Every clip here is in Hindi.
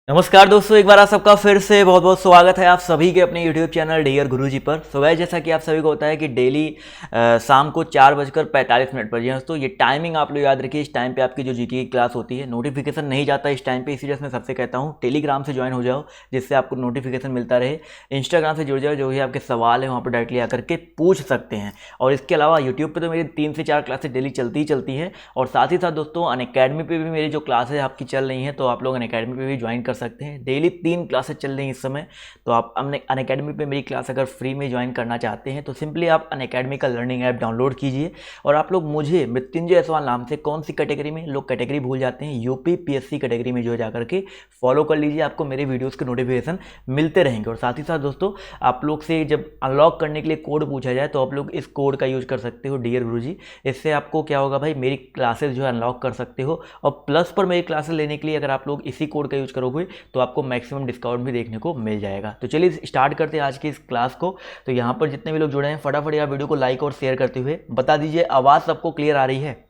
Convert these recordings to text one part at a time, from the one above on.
नमस्कार दोस्तों, एक बार आप सबका फिर से बहुत बहुत स्वागत है आप सभी के अपने YouTube चैनल डियर गुरुजी पर। सो गाइस, जैसा कि आप सभी को होता है कि डेली शाम को 4:45 पर। जी दोस्तों, ये टाइमिंग आप लोग याद रखिए। इस टाइम पे आपकी जो जीके की क्लास होती है, नोटिफिकेशन नहीं जाता इस टाइम पे, इसीलिए मैं सबसे कहता हूँ टेलीग्राम से ज्वाइन हो जाओ, जिससे आपको नोटिफिकेशन मिलता रहे। इंस्टाग्राम से जुड़ जाओ, जो भी आपके सवाल है वहाँ पर डायरेक्टली आकर के पूछ सकते हैं। और इसके अलावा यूट्यूब पर तो मेरी 3 से 4 क्लासेस डेली चलती ही चलती हैं। और साथ ही साथ दोस्तों अनअकैडमी पर भी मेरी जो क्लासेज आपकी चल रही हैं, तो आप लोग अनअकैडमी पर भी ज्वाइन कर सकते हैं। डेली 3 क्लासेस चल रही हैं इस समय। तो आप अनअकैडमी पे मेरी क्लास अगर फ्री में ज्वाइन करना चाहते हैं तो सिंपली आप अनअकैडमी का लर्निंग ऐप डाउनलोड कीजिए। और आप लोग मुझे मृत्युंजय अहसवाल नाम से कौन सी कैटेगरी में, लोग कैटेगरी भूल जाते हैं, यूपी पीएससी कैटेगरी में जो है जाकर के फॉलो कर लीजिए। आपको मेरे वीडियोज़ के नोटिफिकेशन मिलते रहेंगे। और साथ ही साथ दोस्तों, आप लोग से जब अनलॉक करने के लिए कोड पूछा जाए तो आप लोग इस कोड का यूज़ कर सकते हो, डियर गुरुजी। इससे आपको क्या होगा भाई, मेरी क्लासेस जो है अनलॉक कर सकते हो। और प्लस पर मेरी क्लासेस लेने के लिए अगर आप लोग इसी कोड का यूज़ करोगे तो आपको मैक्सिमम डिस्काउंट भी देखने को मिल जाएगा। तो चलिए स्टार्ट करते हैं आज की इस क्लास को। तो यहाँ पर जितने भी लोग जुड़े हैं, फटाफट यार वीडियो को लाइक और शेयर करते हुए बता दीजिए आवाज़ सबको क्लियर आ रही है।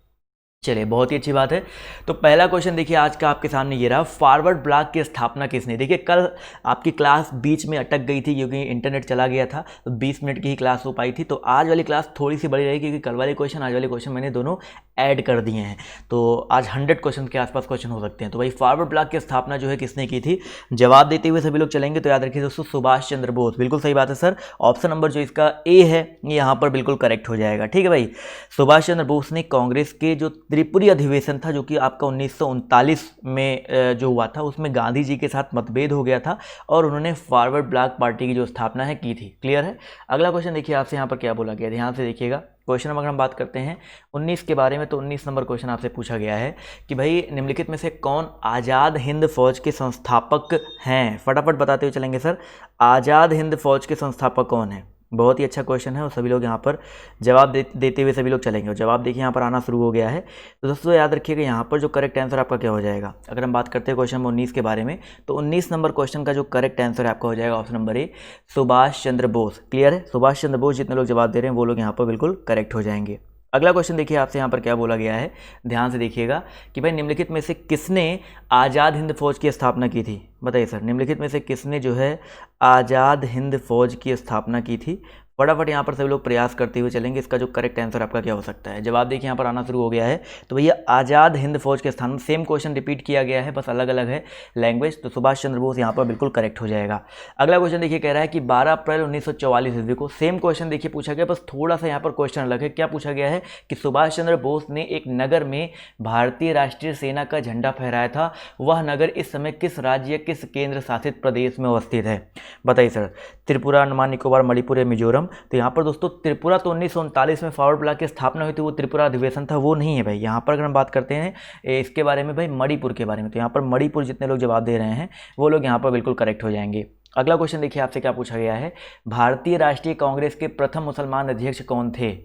चलिए, बहुत ही अच्छी बात है। तो पहला क्वेश्चन देखिए आज का आपके सामने ये रहा, फॉरवर्ड ब्लॉक की स्थापना किसने। देखिए, कल आपकी क्लास बीच में अटक गई थी क्योंकि इंटरनेट चला गया था, तो 20 मिनट की ही क्लास हो पाई थी। तो आज वाली क्लास थोड़ी सी बड़ी रहेगी क्योंकि कल वाले क्वेश्चन आज वाले क्वेश्चन मैंने दोनों ऐड कर दिए हैं। तो आज 100 क्वेश्चन के आसपास क्वेश्चन हो सकते हैं। तो भाई, फॉरवर्ड ब्लॉक की स्थापना जो है किसने की थी, जवाब देते हुए सभी लोग चलेंगे। तो याद रखिए दोस्तों, सुभाष चंद्र बोस। बिल्कुल सही बात है सर। ऑप्शन नंबर जो इसका ए है ये यहाँ पर बिल्कुल करेक्ट हो जाएगा। ठीक है भाई, सुभाष चंद्र बोस ने कांग्रेस के जो त्रिपुरी अधिवेशन था, जो कि आपका 1939 में जो हुआ था, उसमें गांधी जी के साथ मतभेद हो गया था और उन्होंने फॉरवर्ड ब्लॉक पार्टी की जो स्थापना है की थी। क्लियर है। अगला क्वेश्चन देखिए आपसे यहाँ पर क्या बोला गया, ध्यान से देखिएगा। क्वेश्चन नंबर हम बात करते हैं 19 के बारे में। तो 19 नंबर क्वेश्चन आपसे पूछा गया है कि भाई निम्नलिखित में से कौन आज़ाद हिंद फौज के संस्थापक हैं। फटाफट बताते हुए चलेंगे सर, आज़ाद हिंद फौज के संस्थापक कौन है। बहुत ही अच्छा क्वेश्चन है और सभी लोग यहाँ पर जवाब देते हुए सभी लोग चलेंगे। और जवाब देखिए यहाँ पर आना शुरू हो गया है। तो दोस्तों याद रखिएगा यहाँ पर जो करेक्ट आंसर आपका क्या हो जाएगा। अगर हम बात करते हैं क्वेश्चन नंबर 19 के बारे में, तो 19 नंबर क्वेश्चन का जो करेक्ट आंसर आपका हो जाएगा option number A, Subhash Chandra Bose. Clear है। सुभाष चंद्र बोस जितने लोग जवाब दे रहे हैं वो लोग यहाँ पर बिल्कुल करेक्ट हो जाएंगे। अगला क्वेश्चन देखिए आपसे यहाँ पर क्या बोला गया है, ध्यान से देखिएगा कि भाई निम्नलिखित में से किसने आज़ाद हिंद फौज की स्थापना की थी। बताइए सर, निम्नलिखित में से किसने जो है आज़ाद हिंद फौज की स्थापना की थी। फटाफट यहाँ पर सभी लोग प्रयास करते हुए चलेंगे। इसका जो करेक्ट आंसर आपका क्या हो सकता है। जवाब देखिए यहाँ पर आना शुरू हो गया है। तो भैया आज़ाद हिंद फौज के स्थान में सेम क्वेश्चन रिपीट किया गया है, बस अलग अलग है लैंग्वेज। तो सुभाष चंद्र बोस यहाँ पर बिल्कुल करेक्ट हो जाएगा। अगला क्वेश्चन देखिए कह रहा है कि 12 अप्रैल 1944 ईस्वी को, सेम क्वेश्चन देखिए पूछा गया, बस थोड़ा सा यहाँ पर क्वेश्चन अलग है। क्या पूछा गया है कि सुभाष चंद्र बोस ने एक नगर में भारतीय राष्ट्रीय सेना का झंडा फहराया था, वह नगर इस समय किस राज्य, किस केंद्र शासित प्रदेश में अवस्थित है। बताइए सर, त्रिपुरा, अंडमान निकोबार, मणिपुर या मिजोरम। तो यहाँ पर दोस्तों त्रिपुरा तो 1939 में फॉरवर्ड ब्लॉक की स्थापना हुई थी, वो त्रिपुरा अधिवेशन था, वो नहीं है भाई। यहाँ पर अगर हम बात करते हैं इसके बारे में भाई, मणिपुर के बारे में, तो यहाँ पर मणिपुर जितने लोग जवाब दे रहे हैं वो लोग यहाँ पर बिल्कुल करेक्ट हो जाएंगे। अगला क्वेश्चन देखिए आपसे क्या पूछा गया है, भारतीय राष्ट्रीय कांग्रेस के प्रथम मुसलमान अध्यक्ष कौन थे।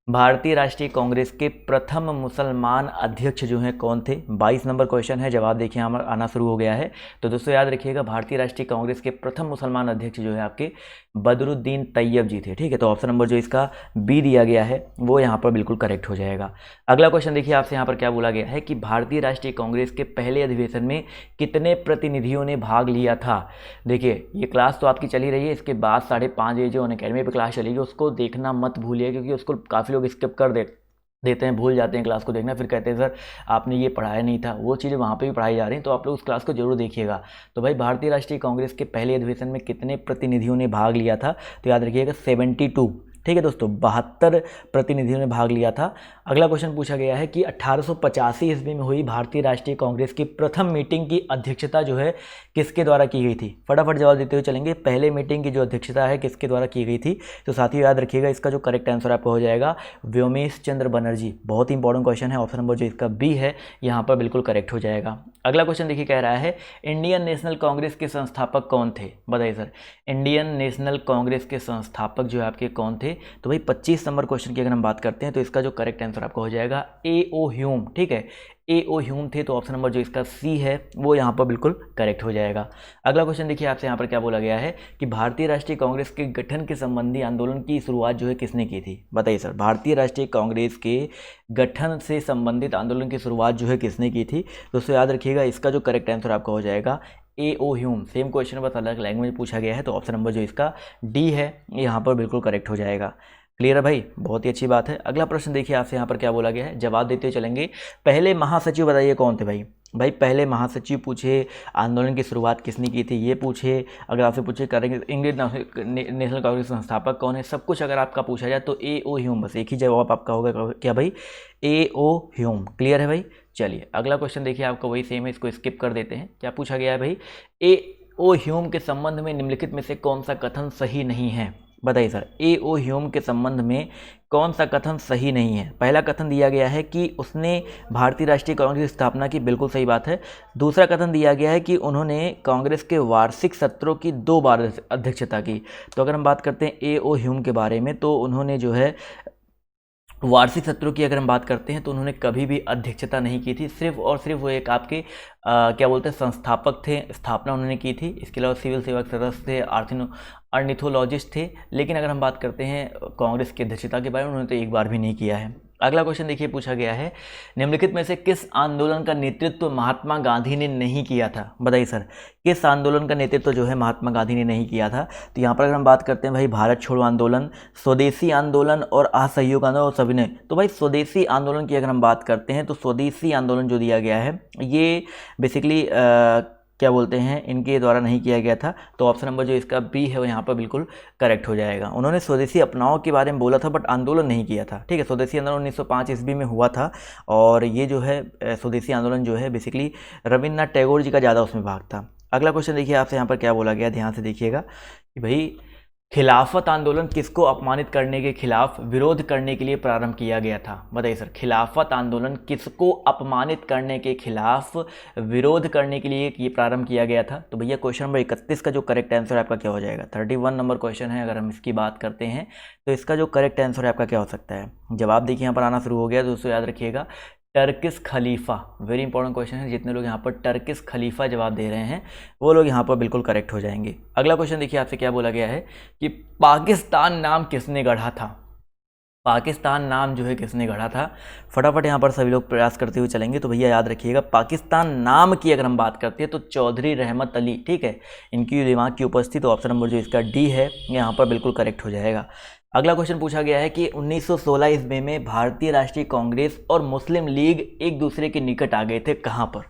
भारतीय राष्ट्रीय कांग्रेस के प्रथम मुसलमान अध्यक्ष जो हैं कौन थे। 22 नंबर क्वेश्चन है। जवाब देखिए यहाँ आना शुरू हो गया है। तो दोस्तों याद रखिएगा, भारतीय राष्ट्रीय कांग्रेस के प्रथम मुसलमान अध्यक्ष जो है आपके बदरुद्दीन तैयब जी थे। ठीक है, तो ऑप्शन नंबर जो इसका बी दिया गया है वो यहाँ पर बिल्कुल करेक्ट हो जाएगा। अगला क्वेश्चन देखिए आपसे यहाँ पर क्या बोला गया है कि भारतीय राष्ट्रीय कांग्रेस के पहले अधिवेशन में कितने प्रतिनिधियों ने भाग लिया था। देखिए, ये क्लास तो आपकी चली रही है, इसके बाद 5:30 बजे जो अनअकैडमी पर क्लास चलेगी उसको देखना मत भूलिए, क्योंकि उसको काफ़ी लोग स्किप कर देते हैं, भूल जाते हैं क्लास को देखना, फिर कहते हैं सर आपने ये पढ़ाया नहीं था। वो चीज़ें वहाँ पे भी पढ़ाई जा रही हैं, तो आप लोग उस क्लास को जरूर देखिएगा। तो भाई भारतीय राष्ट्रीय कांग्रेस के पहले अधिवेशन में कितने प्रतिनिधियों ने भाग लिया था, तो याद रखिएगा 72। ठीक है दोस्तों, 72 प्रतिनिधियों ने भाग लिया था। अगला क्वेश्चन पूछा गया है कि 1885 ईस्वी में हुई भारतीय राष्ट्रीय कांग्रेस की प्रथम मीटिंग की अध्यक्षता जो है किसके द्वारा की गई थी। फटाफट जवाब देते हुए चलेंगे, पहले मीटिंग की जो अध्यक्षता है किसके द्वारा की गई थी। तो साथियों याद रखिएगा, इसका जो करेक्ट आंसर आपका हो जाएगा व्योमेश चंद्र बनर्जी। बहुत ही इंपॉर्टेंट क्वेश्चन है, ऑप्शन नंबर जो इसका बी है यहाँ पर बिल्कुल करेक्ट हो जाएगा। अगला क्वेश्चन देखिए कह रहा है, इंडियन नेशनल कांग्रेस के संस्थापक कौन थे। बताइए सर, इंडियन नेशनल कांग्रेस के संस्थापक जो है आपके कौन थे। तो भाई 25 नंबर क्वेश्चन की अगर हम बात करते हैं तो इसका जो करेक्ट आंसर आपका हो जाएगा A.O. ह्यूम। ठीक है, A.O. ह्यूम थे। तो ऑप्शन नंबर जो इसका सी है वो यहाँ पर बिल्कुल करेक्ट हो जाएगा। अगला क्वेश्चन देखिए आपसे यहाँ पर क्या बोला गया है कि भारतीय राष्ट्रीय कांग्रेस के गठन के संबंधी आंदोलन की शुरुआत जो है किसने की थी। बताइए सर, भारतीय राष्ट्रीय कांग्रेस के गठन से संबंधित आंदोलन की शुरुआत जो है किसने की थी। दोस्तों याद रखिएगा, इसका जो करेक्ट आंसर आपका हो जाएगा ए ओ ह्यूम, सेम क्वेश्चन बस अलग लैंग्वेज पूछा गया है, तो ऑप्शन नंबर जो इसका डी है यहाँ पर बिल्कुल करेक्ट हो जाएगा। क्लियर है भाई, बहुत ही अच्छी बात है। अगला प्रश्न देखिए आपसे यहाँ पर क्या बोला गया है, जवाब देते चलेंगे। पहले महासचिव बताइए कौन थे भाई। भाई पहले महासचिव पूछे, आंदोलन की शुरुआत किसने की थी ये पूछे, अगर आपसे पूछे करेंगे इंडियन नेशनल कांग्रेस संस्थापक कौन है, सब कुछ अगर आपका पूछा जाए तो ए ओ ह्यूम, बस एक ही जवाब आपका होगा क्या भाई, ए ओ ह्यूम। क्लियर है भाई। चलिए अगला क्वेश्चन देखिए आपका वही सेम है, इसको स्किप कर देते हैं। क्या पूछा गया है भाई, ए ओ ह्यूम के संबंध में निम्नलिखित में से कौन सा कथन सही नहीं है। बताइए सर, ए ओ ह्यूम के संबंध में कौन सा कथन सही नहीं है। पहला कथन दिया गया है कि उसने भारतीय राष्ट्रीय कांग्रेस की स्थापना की, बिल्कुल सही बात है। दूसरा कथन दिया गया है कि उन्होंने कांग्रेस के वार्षिक सत्रों की 2 बार अध्यक्षता की। तो अगर हम बात करते हैं ए ओ ह्यूम के बारे में, तो उन्होंने जो है वार्षिक सत्रों की अगर हम बात करते हैं तो उन्होंने कभी भी अध्यक्षता नहीं की थी, सिर्फ और सिर्फ वो एक आपके क्या बोलते हैं संस्थापक थे, स्थापना उन्होंने की थी। इसके अलावा सिविल सेवक सदस्य थे, अर्निथोलॉजिस्ट थे, लेकिन अगर हम बात करते हैं कांग्रेस की अध्यक्षता के बारे में, उन्होंने तो एक बार भी नहीं किया है। अगला क्वेश्चन देखिए पूछा गया है, निम्नलिखित में से किस आंदोलन का नेतृत्व महात्मा गांधी ने नहीं किया था। बताइए सर, किस आंदोलन का नेतृत्व जो है महात्मा गांधी ने नहीं किया था। तो यहाँ पर अगर हम बात करते हैं भाई, भारत छोड़ो आंदोलन, स्वदेशी आंदोलन और असहयोग आंदोलन और सविनय। तो भाई स्वदेशी आंदोलन की अगर हम बात करते हैं तो स्वदेशी आंदोलन जो दिया गया है ये बेसिकली क्या बोलते हैं, इनके द्वारा नहीं किया गया था। तो ऑप्शन नंबर जो इसका बी है वो यहाँ पर बिल्कुल करेक्ट हो जाएगा। उन्होंने स्वदेशी अपनाओं के बारे में बोला था बट आंदोलन नहीं किया था। ठीक है, स्वदेशी आंदोलन 1905 ईस्वी में हुआ था, और ये जो है स्वदेशी आंदोलन जो है बेसिकली रविन्द्रनाथ टैगोर जी का ज़्यादा उसमें भाग था। अगला क्वेश्चन देखिए आपसे यहाँ पर क्या बोला गया, ध्यान से देखिएगा कि भाई खिलाफत आंदोलन किसको अपमानित करने के खिलाफ विरोध करने के लिए प्रारंभ किया गया था। बताइए सर, खिलाफत आंदोलन किसको अपमानित करने के खिलाफ विरोध करने के लिए ये प्रारंभ किया गया था। तो भैया क्वेश्चन नंबर 31 का जो करेक्ट आंसर आपका क्या हो जाएगा, 31 नंबर क्वेश्चन है। अगर हम इसकी बात करते हैं तो इसका जो करेक्ट आंसर है आपका क्या हो सकता है। जवाब देखिए यहाँ पर आना शुरू हो गया, दोस्तों याद रखिएगा, टर्किश खलीफा। वेरी इंपॉर्टेंट क्वेश्चन है, जितने लोग यहाँ पर टर्किश खलीफा जवाब दे रहे हैं वो लोग यहाँ पर बिल्कुल करेक्ट हो जाएंगे। अगला क्वेश्चन देखिए आपसे क्या बोला गया है कि पाकिस्तान नाम किसने गढ़ा था। पाकिस्तान नाम जो है किसने गढ़ा था, फटाफट यहाँ पर सभी लोग प्रयास करते हुए चलेंगे। तो भैया याद रखिएगा, पाकिस्तान नाम की अगर हम बात करते हैं तो चौधरी रहमत अली, ठीक है, इनकी दिमाग की उपस्थिति। तो ऑप्शन नंबर जो इसका डी है यहाँ पर बिल्कुल करेक्ट हो जाएगा। अगला क्वेश्चन पूछा गया है कि 1916 ईस्वी में भारतीय राष्ट्रीय कांग्रेस और मुस्लिम लीग एक दूसरे के निकट आ गए थे, कहाँ पर।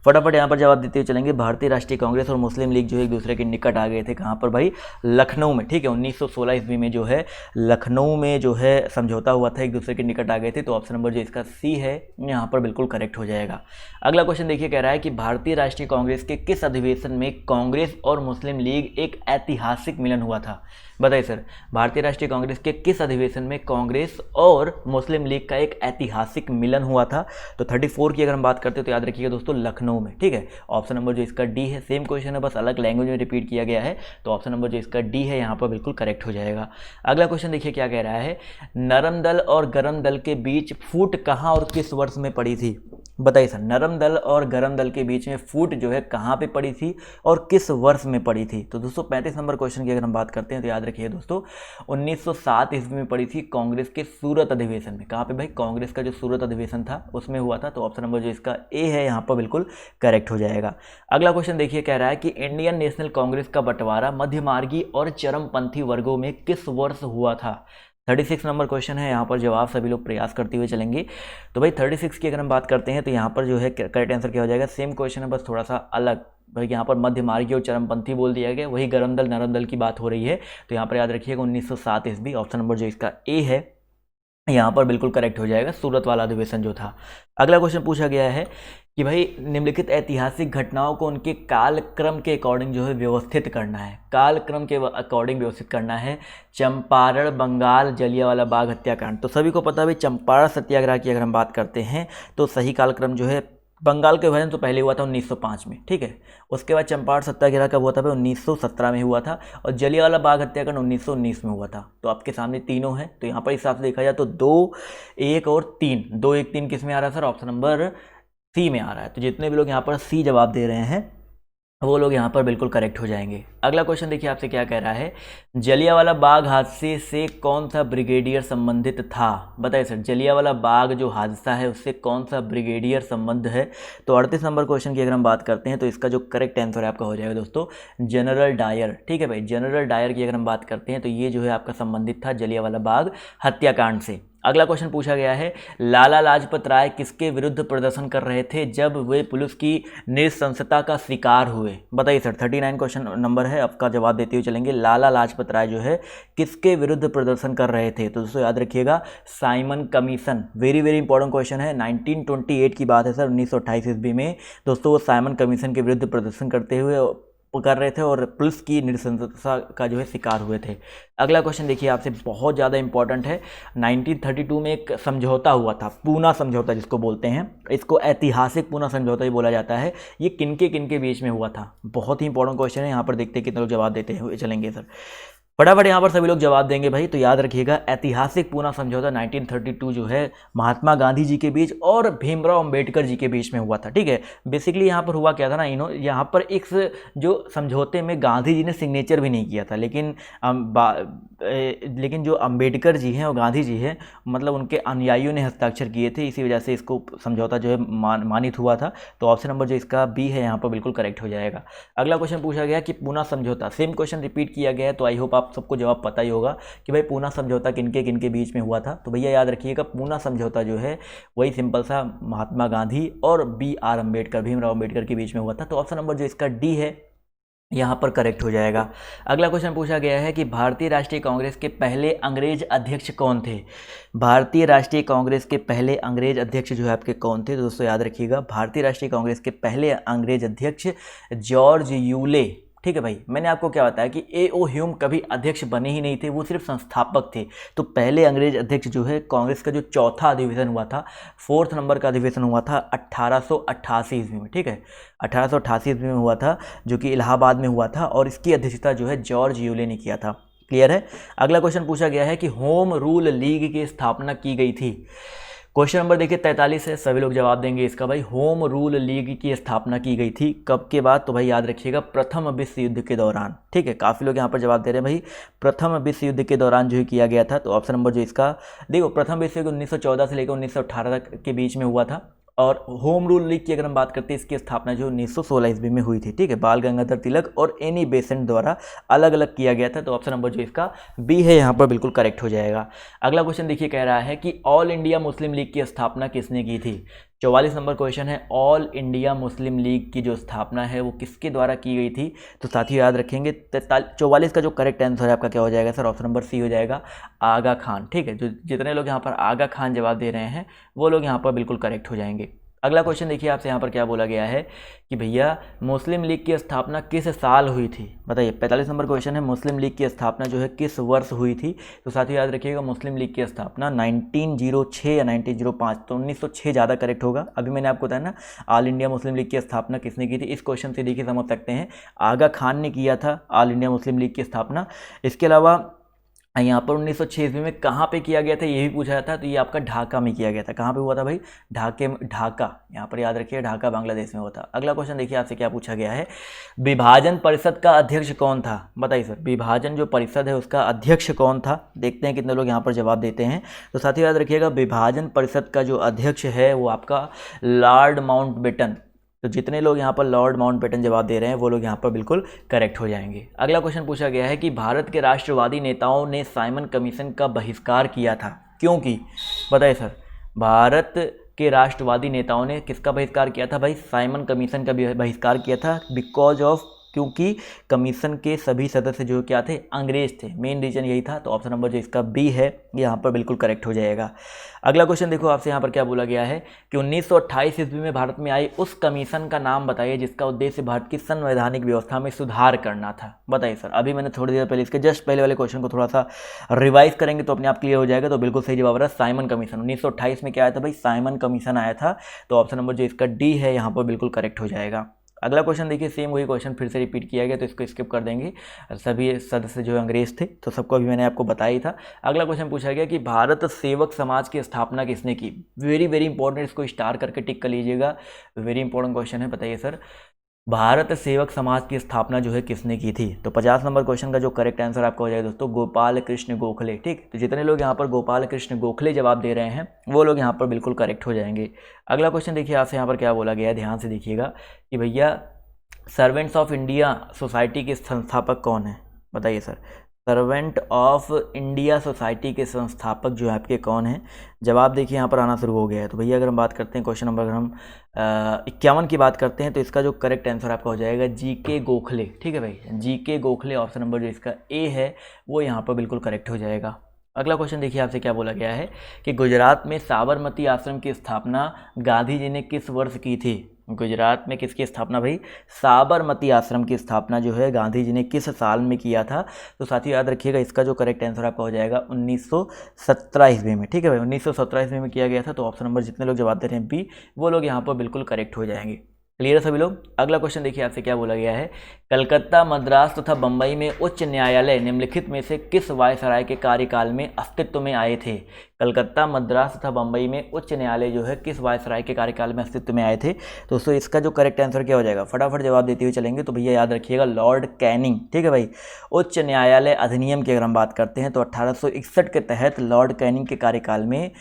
फटाफट यहाँ पर जवाब देते हुए चलेंगे, भारतीय राष्ट्रीय कांग्रेस और मुस्लिम लीग जो है एक दूसरे के निकट आ गए थे, कहाँ पर भाई, लखनऊ में। ठीक है, 1916 ईस्वी में जो है लखनऊ में जो है समझौता हुआ था, एक दूसरे के निकट आ गए थे। तो ऑप्शन नंबर जो इसका सी है यहाँ पर बिल्कुल करेक्ट हो जाएगा। अगला क्वेश्चन देखिए, कह रहा है कि भारतीय राष्ट्रीय कांग्रेस के किस अधिवेशन में कांग्रेस और मुस्लिम लीग एक ऐतिहासिक मिलन हुआ था। बताइए सर, भारतीय राष्ट्रीय कांग्रेस के किस अधिवेशन में कांग्रेस और मुस्लिम लीग का एक ऐतिहासिक मिलन हुआ था। तो 34 की अगर हम बात करते हैं तो याद रखिएगा दोस्तों, लखनऊ में। ठीक है, ऑप्शन नंबर जो इसका डी है, सेम क्वेश्चन है बस अलग लैंग्वेज में रिपीट किया गया है। तो ऑप्शन नंबर जो इसका डी है यहाँ पर बिल्कुल करेक्ट हो जाएगा। अगला क्वेश्चन देखिए क्या कह रहा है, नरम दल और गरम दल के बीच फूट कहाँ और किस वर्ष में पड़ी थी। बताइए सर, नरम दल और गरम दल के बीच में फूट जो है कहाँ पे पड़ी थी और किस वर्ष में पड़ी थी। तो दोस्तों 35 नंबर क्वेश्चन की अगर हम बात करते हैं तो याद रखिए दोस्तों, 1907 ईस्वी में पड़ी थी कांग्रेस के सूरत अधिवेशन में। कहाँ पे भाई, कांग्रेस का जो सूरत अधिवेशन था उसमें हुआ था। तो ऑप्शन नंबर जो इसका ए है यहाँ पर बिल्कुल करेक्ट हो जाएगा। अगला क्वेश्चन देखिए, कह रहा है कि इंडियन नेशनल कांग्रेस का बंटवारा मध्यमार्गी और चरमपंथी वर्गों में किस वर्ष हुआ था। 36 नंबर क्वेश्चन है, यहाँ पर जवाब सभी लोग प्रयास करते हुए चलेंगे। तो भाई 36 की अगर हम बात करते हैं तो यहाँ पर जो है करेक्ट आंसर क्या हो जाएगा, सेम क्वेश्चन है बस थोड़ा सा अलग। भाई यहाँ पर मध्यमार्गी और चरमपंथी बोल दिया गया, वही गरम दल नरम दल की बात हो रही है। तो यहाँ पर याद रखिएगा 1907 ईस्वी, ऑप्शन नंबर जो इसका ए है यहाँ पर बिल्कुल करेक्ट हो जाएगा, सूरत वाला अधिवेशन जो था। अगला क्वेश्चन पूछा गया है कि भाई निम्नलिखित ऐतिहासिक घटनाओं को उनके कालक्रम के अकॉर्डिंग जो है व्यवस्थित करना है। कालक्रम के अकॉर्डिंग व्यवस्थित करना है। चंपारण, बंगाल, जलियांवाला बाग हत्याकांड। तो सभी को पता है भाई, चंपारण सत्याग्रह की अगर हम बात करते हैं तो सही कालक्रम जो है, बंगाल के विभाजन तो पहले हुआ था 1905 में। ठीक है, उसके बाद चंपारण सत्याग्रह कब हुआ था भाई, 1917 में हुआ था, और जलियांवाला बाग हत्याकांड 1919 में हुआ था। तो आपके सामने तीनों हैं। तो यहाँ पर हिसाब से देखा जाए तो 2, 1 और 3, 2, 1, 3 किस में आ रहा है सर, ऑप्शन नंबर सी में आ रहा है। तो जितने भी लोग यहाँ पर सी जवाब दे रहे हैं वो लोग यहाँ पर बिल्कुल करेक्ट हो जाएंगे। अगला क्वेश्चन देखिए आपसे क्या कह रहा है, जलियांवाला बाग हादसे से कौन सा ब्रिगेडियर संबंधित था। बताइए सर, जलियांवाला बाग जो हादसा है उससे कौन सा ब्रिगेडियर संबंध है। तो 38 नंबर क्वेश्चन की अगर हम बात करते हैं तो इसका जो करेक्ट आंसर है आपका हो जाएगा दोस्तों जनरल डायर। ठीक है भाई, जनरल डायर की अगर हम बात करते हैं तो ये जो है आपका संबंधित था जलियांवाला बाग हत्याकांड से। अगला क्वेश्चन पूछा गया है, लाला लाजपत राय किसके विरुद्ध प्रदर्शन कर रहे थे जब वे पुलिस की नृशंसता का शिकार हुए। बताइए सर, 39 क्वेश्चन नंबर है, आपका जवाब देते हुए चलेंगे। लाला लाजपत राय जो है किसके विरुद्ध प्रदर्शन कर रहे थे, तो दोस्तों याद रखिएगा Simon commission. Very very important question है, 1928 की बात है सर, 1928 ईस्वी में दोस्तों वो साइमन कमीशन के विरुद्ध प्रदर्शन करते हुए कर रहे थे और पुलिस की नृशंसता का जो है शिकार हुए थे। अगला क्वेश्चन देखिए आपसे, बहुत ज़्यादा इंपॉर्टेंट है। 1932 में एक समझौता हुआ था, पूना समझौता जिसको बोलते हैं, इसको ऐतिहासिक पूना समझौता ही बोला जाता है। ये किनके बीच में हुआ था, बहुत ही इंपॉर्टेंट क्वेश्चन है। यहाँ पर देखते हैं कितने लोग जवाब देते हुए चलेंगे सर, फटाफट यहाँ पर सभी लोग जवाब देंगे भाई। तो याद रखिएगा ऐतिहासिक पूना समझौता 1932 जो है महात्मा गांधी जी के बीच और भीमराव अंबेडकर जी के बीच में हुआ था। ठीक है, बेसिकली यहाँ पर हुआ क्या था ना, यहाँ पर एक जो समझौते में गांधी जी ने सिग्नेचर भी नहीं किया था, लेकिन जो अंबेडकर जी हैं और गांधी जी हैं, मतलब उनके अनुयायियों ने हस्ताक्षर किए थे, इसी वजह से इसको समझौता जो है मानित हुआ था। तो ऑप्शन नंबर जो इसका बी है यहाँ पर बिल्कुल करेक्ट हो जाएगा। अगला क्वेश्चन पूछा गया कि पूना समझौता, सेम क्वेश्चन रिपीट किया गया है, तो आई होप आप सबको जवाब पता ही होगा कि भाई पूना समझौता किनके बीच में हुआ था। तो भैया याद रखिएगा पूना समझौता जो है वही सिंपल सा महात्मा गांधी और BR अम्बेडकर, भीमराव अम्बेडकर के बीच में हुआ था। तो ऑप्शन नंबर जो इसका डी है यहाँ पर करेक्ट हो जाएगा। अगला क्वेश्चन पूछा गया है कि भारतीय राष्ट्रीय कांग्रेस के पहले अंग्रेज अध्यक्ष कौन थे। भारतीय राष्ट्रीय कांग्रेस के पहले अंग्रेज अध्यक्ष जो है आपके कौन थे, तो दोस्तों याद रखिएगा भारतीय राष्ट्रीय कांग्रेस के पहले अंग्रेज अध्यक्ष जॉर्ज यूले। ठीक है भाई, मैंने आपको क्या बताया कि A.O. ह्यूम कभी अध्यक्ष बने ही नहीं थे, वो सिर्फ संस्थापक थे। तो पहले अंग्रेज अध्यक्ष जो है कांग्रेस का जो चौथा अधिवेशन हुआ था, 4th नंबर का अधिवेशन हुआ था 1888 ईस्वी में। ठीक है, 1888 ईस्वी में हुआ था, जो कि इलाहाबाद में हुआ था, और इसकी अध्यक्षता जो है जॉर्ज यूले ने किया था। क्लियर है। अगला क्वेश्चन पूछा गया है कि होम रूल लीग की स्थापना की गई थी। क्वेश्चन नंबर देखिए 43 है, सभी लोग जवाब देंगे इसका भाई। होम रूल लीग की स्थापना की गई थी कब के बाद, तो भाई याद रखिएगा प्रथम विश्व युद्ध के दौरान। ठीक है, काफ़ी लोग यहाँ पर जवाब दे रहे हैं भाई, प्रथम विश्व युद्ध के दौरान जो है किया गया था। तो ऑप्शन नंबर जो इसका देखो, प्रथम विश्व युद्ध 1914 से लेकर 1918 तक के बीच में हुआ था, और होम रूल लीग की अगर हम बात करते हैं, इसकी स्थापना जो 1916 ईस्वी में हुई थी। ठीक है, बाल गंगाधर तिलक और एनी बेसेंट द्वारा अलग अलग किया गया था। तो ऑप्शन नंबर जो इसका बी है यहाँ पर बिल्कुल करेक्ट हो जाएगा। अगला क्वेश्चन देखिए कह रहा है कि ऑल इंडिया मुस्लिम लीग की स्थापना किसने की थी। 44 नंबर क्वेश्चन है, ऑल इंडिया मुस्लिम लीग की जो स्थापना है वो किसके द्वारा की गई थी। तो साथियों याद रखेंगे 44 का जो करेक्ट आंसर है आपका क्या हो जाएगा सर, ऑप्शन नंबर सी हो जाएगा आगा खान। ठीक है, जो जितने लोग यहाँ पर आगा खान जवाब दे रहे हैं वो लोग यहाँ पर बिल्कुल करेक्ट हो जाएंगे। अगला क्वेश्चन देखिए आपसे यहाँ पर क्या बोला गया है कि भैया मुस्लिम लीग की स्थापना किस साल हुई थी। बताइए, 45 नंबर क्वेश्चन है, मुस्लिम लीग की स्थापना जो है किस वर्ष हुई थी। तो साथियों याद रखिएगा मुस्लिम लीग की स्थापना 1906 या 1905, तो 1906 ज़्यादा करेक्ट होगा। अभी मैंने आपको बताया ना ऑल इंडिया मुस्लिम लीग की स्थापना किसने की थी, इस क्वेश्चन से देखिए समझ सकते हैं आगा खान ने किया था ऑल इंडिया मुस्लिम लीग की स्थापना। इसके अलावा यहाँ पर 1906 ईस्वी में कहाँ पे किया गया था ये भी पूछा जाता है, तो ये आपका ढाका में किया गया था। कहाँ पे हुआ था भाई, ढाका, यहाँ पर याद रखिए ढाका बांग्लादेश में हुआ था। अगला क्वेश्चन देखिए आपसे क्या पूछा गया है, विभाजन परिषद का अध्यक्ष कौन था। बताइए सर, विभाजन जो परिषद है उसका अध्यक्ष कौन था। देखते हैं कितने लोग यहाँ पर जवाब देते हैं। तो साथियों याद रखिएगा विभाजन परिषद का जो अध्यक्ष है वो आपका लॉर्ड माउंटबेटन। तो जितने लोग यहाँ पर लॉर्ड माउंटबेटन जवाब दे रहे हैं वो लोग यहाँ पर बिल्कुल करेक्ट हो जाएंगे। अगला क्वेश्चन पूछा गया है कि भारत के राष्ट्रवादी नेताओं ने साइमन कमीशन का बहिष्कार किया था, क्योंकि। बताइए सर, भारत के राष्ट्रवादी नेताओं ने किसका बहिष्कार किया था भाई, साइमन कमीशन का बहिष्कार किया था। बिकॉज ऑफ, क्योंकि कमीशन के सभी सदस्य जो क्या थे, अंग्रेज थे। मेन रीजन यही था। तो ऑप्शन नंबर जो इसका बी है यहाँ पर बिल्कुल करेक्ट हो जाएगा। अगला क्वेश्चन देखो आपसे यहाँ पर क्या बोला गया है कि 1928 ईस्वी में भारत में आई उस कमीशन का नाम बताइए जिसका उद्देश्य भारत की संवैधानिक व्यवस्था में सुधार करना था। बताइए सर, अभी मैंने थोड़ी देर पहले इसके जस्ट पहले वाले क्वेश्चन को थोड़ा सा रिवाइज करेंगे तो अपने आप क्लियर हो जाएगा। तो बिल्कुल सही जवाब रहा साइमन कमीशन। 1928 में क्या आया था भाई, साइमन कमीशन आया था। तो ऑप्शन नंबर जो इसका डी है यहाँ पर बिल्कुल करेक्ट हो जाएगा। अगला क्वेश्चन देखिए, सेम वही क्वेश्चन फिर से रिपीट किया गया, तो इसको स्किप कर देंगे। सभी सदस्य जो अंग्रेज थे, तो सबको अभी मैंने आपको बताया ही था। अगला क्वेश्चन पूछा गया कि भारत सेवक समाज की स्थापना किसने की। वेरी वेरी इंपॉर्टेंट, इसको स्टार करके टिक कर लीजिएगा, वेरी इंपॉर्टेंट क्वेश्चन है। बताइए सर, भारत सेवक समाज की स्थापना जो है किसने की थी? तो 50 नंबर क्वेश्चन का जो करेक्ट आंसर आपका हो जाएगा दोस्तों, गोपाल कृष्ण गोखले। ठीक, तो जितने लोग यहाँ पर गोपाल कृष्ण गोखले जवाब दे रहे हैं वो लोग यहाँ पर बिल्कुल करेक्ट हो जाएंगे। अगला क्वेश्चन देखिए आपसे यहाँ पर क्या बोला गया है, ध्यान से देखिएगा कि भैया सर्वेंट्स ऑफ इंडिया सोसाइटी के संस्थापक कौन है? बताइए sir, servant of India society के संस्थापक जो है आपके कौन हैं? जवाब देखिए यहाँ पर आना शुरू हो गया है। तो भैया अगर हम बात करते हैं क्वेश्चन नंबर, अगर हम 51 की बात करते हैं तो इसका जो करेक्ट आंसर आपका हो जाएगा जीके गोखले। ठीक है भाई, जीके गोखले ऑप्शन नंबर जो इसका ए है वो यहाँ पर बिल्कुल करेक्ट हो जाएगा। अगला क्वेश्चन देखिए आपसे क्या बोला गया है कि गुजरात में साबरमती आश्रम की स्थापना गांधी जी ने किस वर्ष की थी? गुजरात में किसकी स्थापना भाई? साबरमती आश्रम की स्थापना जो है गांधी जी ने किस साल में किया था? तो साथियों याद रखिएगा इसका जो करेक्ट आंसर आपका हो जाएगा 1917 ईस्वी में। ठीक है भाई, 1917 ईस्वी में किया गया था। तो ऑप्शन नंबर जितने लोग जवाब दे रहे हैं बी, वो लोग यहाँ पर बिल्कुल करेक्ट हो जाएंगे। क्लियर है सभी लोग? अगला क्वेश्चन देखिए आपसे क्या बोला गया है, कलकत्ता, मद्रास तथा बम्बई में उच्च न्यायालय निम्नलिखित में से किस वायसराय के कार्यकाल में अस्तित्व में आए थे? कलकत्ता, मद्रास तथा बम्बई में उच्च न्यायालय जो है किस वायसराय के कार्यकाल में अस्तित्व में आए थे? तो दोस्तों इसका जो करेक्ट आंसर क्या हो जाएगा, फटाफट जवाब देते हुए चलेंगे। तो भैया याद रखिएगा लॉर्ड कैनिंग। ठीक है भाई, उच्च न्यायालय अधिनियम की अगर हम बात करते हैं तो 1861 के तहत लॉर्ड कैनिंग के कार्यकाल में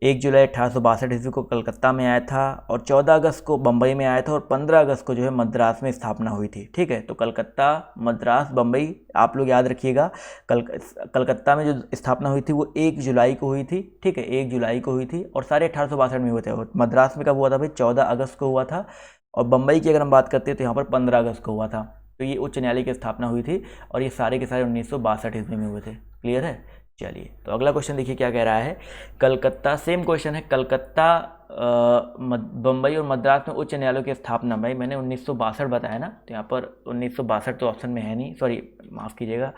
1 जुलाई 1862 ईस्वी को कलकत्ता में आया था और 14 अगस्त को बम्बई में आया था और 15 अगस्त को जो है मद्रास में स्थापना हुई थी। ठीक है, तो कलकत्ता, मद्रास, बम्बई आप लोग याद रखिएगा। कलकत्ता में जो स्थापना हुई थी वो 1 जुलाई को हुई थी। ठीक है, 1 जुलाई को हुई थी और सारे 1862 में हुए थे। मद्रास में कब हुआ था भाई? 14 अगस्त को हुआ था। और बम्बई की अगर हम बात करते हैं तो यहाँ पर 15 अगस्त को हुआ था। तो ये उच्च न्यायालय की स्थापना हुई थी और ये सारे के सारे 1962 ईस्वी में हुए थे। क्लियर है? चलिए, तो अगला क्वेश्चन देखिए क्या कह रहा है, कलकत्ता, सेम क्वेश्चन है, कलकत्ता, बम्बई और मद्रास में उच्च न्यायालयों की स्थापना। भाई मैंने 1962 बताया ना, तो यहाँ पर 1962 तो ऑप्शन में है नहीं, सॉरी माफ़ कीजिएगा,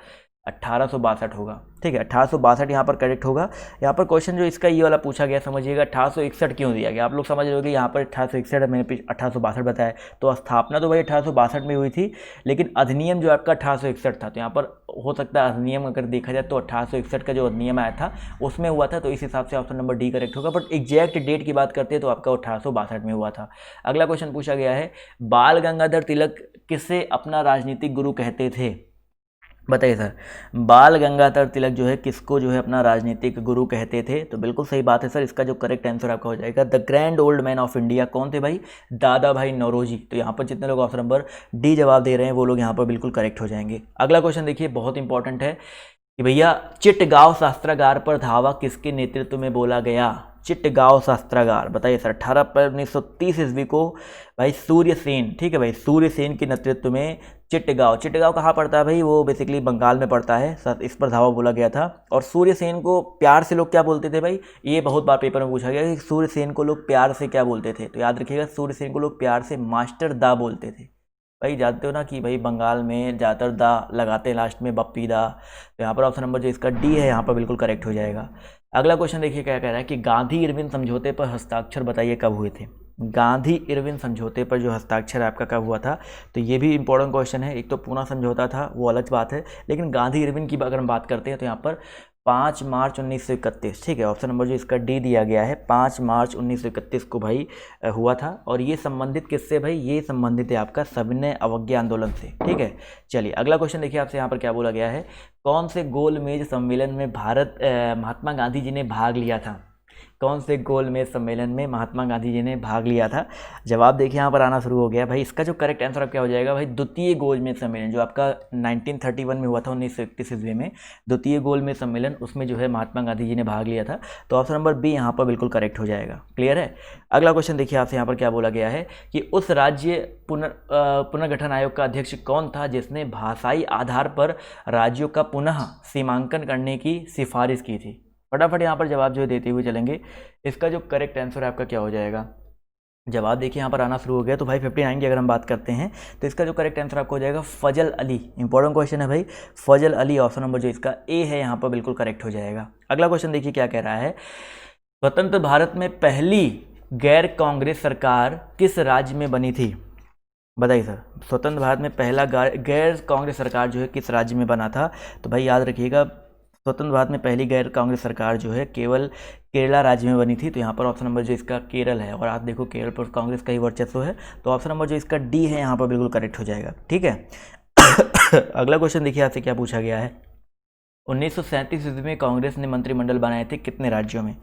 1862 होगा। ठीक है, 1862 यहाँ पर करेक्ट होगा। यहाँ पर क्वेश्चन जो इसका ये वाला पूछा गया, समझिएगा 1861 क्यों दिया गया। आप लोग समझ रहे हो कि यहाँ पर 1861 मैंने 1862 बताया, तो स्थापना तो भाई 1862 में हुई थी, लेकिन अधिनियम जो आपका 1861 था। तो यहाँ पर हो सकता है अधिनियम अगर देखा जाए तो 1861 का जो अधिनियम आया था उसमें हुआ था, तो इस हिसाब से ऑप्शन नंबर डी करेक्ट होगा। बट एग्जैक्ट डेट की बात करते हैं तो आपका 1862 में हुआ था। अगला क्वेश्चन पूछा गया है, बाल गंगाधर तिलक किसे अपना राजनीतिक गुरु कहते थे? बताइए सर, बाल गंगाधर तिलक जो है किसको जो है अपना राजनीतिक गुरु कहते थे? तो बिल्कुल सही बात है सर, इसका जो करेक्ट आंसर आपका हो जाएगा the grand old man of India. कौन थे भाई? दादा भाई नौरोजी। तो यहाँ पर जितने लोग ऑप्शन नंबर डी जवाब दे रहे हैं वो लोग यहाँ पर बिल्कुल करेक्ट हो जाएंगे। अगला क्वेश्चन देखिए, बहुत इंपॉर्टेंट है कि भैया चिटगांव शस्त्रागार पर धावा किसके नेतृत्व में बोला गया? चिटगांव शस्त्रागार, बताइए सर। 18 अप्रैल 1930 ईस्वी को भाई सूर्यसेन, ठीक है भाई, सूर्यसेन के नेतृत्व में चिटगांव कहाँ पड़ता है भाई? वो बेसिकली बंगाल में पड़ता है। सर इस पर धावा बोला गया था। और सूर्यसेन को प्यार से लोग क्या बोलते थे भाई? ये बहुत बार पेपर में पूछा गया कि सूर्यसेन को लोग प्यार से क्या बोलते थे? तो याद रखिएगा सूर्यसेन को लोग प्यार से मास्टर दा बोलते थे। भाई जानते हो ना कि भाई बंगाल में ज़्यादातर दा लगाते हैं लास्ट में, बप्पी दा। तो यहाँ पर ऑप्शन नंबर जो इसका डी है यहाँ पर बिल्कुल करेक्ट हो जाएगा। अगला क्वेश्चन देखिए क्या कह रहा है कि गांधी इरविन समझौते पर हस्ताक्षर बताइए कब हुए थे? गांधी इरविन समझौते पर जो हस्ताक्षर आपका कब हुआ था? तो ये भी इंपॉर्टेंट क्वेश्चन है। एक तो पूना समझौता था वो अलग बात है, लेकिन गांधी इरविन की अगर हम बात करते हैं तो यहाँ पर 5 मार्च 1931। ठीक है, ऑप्शन नंबर जो इसका डी दिया गया है 5 मार्च 1931 को भाई हुआ था। और ये संबंधित किससे भाई? ये संबंधित है आपका सविनय अवज्ञा आंदोलन से। ठीक है, चलिए अगला क्वेश्चन देखिए आपसे यहाँ पर क्या बोला गया है, कौन से गोलमेज सम्मेलन में महात्मा गांधी जी ने भाग लिया था? कौन से गोलमेज सम्मेलन में महात्मा गांधी जी ने भाग लिया था? जवाब देखिए यहाँ पर आना शुरू हो गया भाई। इसका जो करेक्ट आंसर अब क्या हो जाएगा भाई? द्वितीय गोलमेज सम्मेलन जो आपका 1931 में हुआ था, 1931 ईस्वी में द्वितीय गोलमेज सम्मेलन, उसमें जो है महात्मा गांधी जी ने भाग लिया था। तो ऑप्शन नंबर बी यहाँ पर बिल्कुल करेक्ट हो जाएगा। क्लियर है? अगला क्वेश्चन देखिए आपसे यहाँ पर क्या बोला गया है कि उस राज्य पुनर्गठन आयोग का अध्यक्ष कौन था जिसने भाषाई आधार पर राज्यों का पुनः सीमांकन करने की सिफारिश की थी? फटाफट यहाँ पर जवाब जो है देते हुए चलेंगे। इसका जो करेक्ट आंसर आपका क्या हो जाएगा? जवाब देखिए यहाँ पर आना शुरू हो गया। तो भाई 59 की अगर हम बात करते हैं तो इसका जो करेक्ट आंसर आपको हो जाएगा फजल अली। इंपॉर्टेंट क्वेश्चन है भाई, फजल अली ऑप्शन नंबर जो इसका ए है यहाँ पर बिल्कुल करेक्ट हो जाएगा। अगला क्वेश्चन देखिए क्या कह रहा है, स्वतंत्र भारत में पहली गैर कांग्रेस सरकार किस राज्य में बनी थी? बताइए सर, स्वतंत्र भारत में पहला गैर कांग्रेस सरकार जो है किस राज्य में बना था? तो भाई याद रखिएगा स्वतंत्र भारत में पहली गैर कांग्रेस सरकार जो है केवल केरला राज्य में बनी थी, तो यहाँ पर ऑप्शन नंबर जो इसका केरल है, और आप देखो केरल पर कांग्रेस का ही वर्चस्व है, तो ऑप्शन नंबर जो इसका डी है यहाँ पर बिल्कुल करेक्ट हो जाएगा। ठीक है। अगला क्वेश्चन देखिए आपसे क्या पूछा गया है। 1937 ईस्वी में कांग्रेस ने मंत्रिमंडल बनाए थे कितने राज्यों में?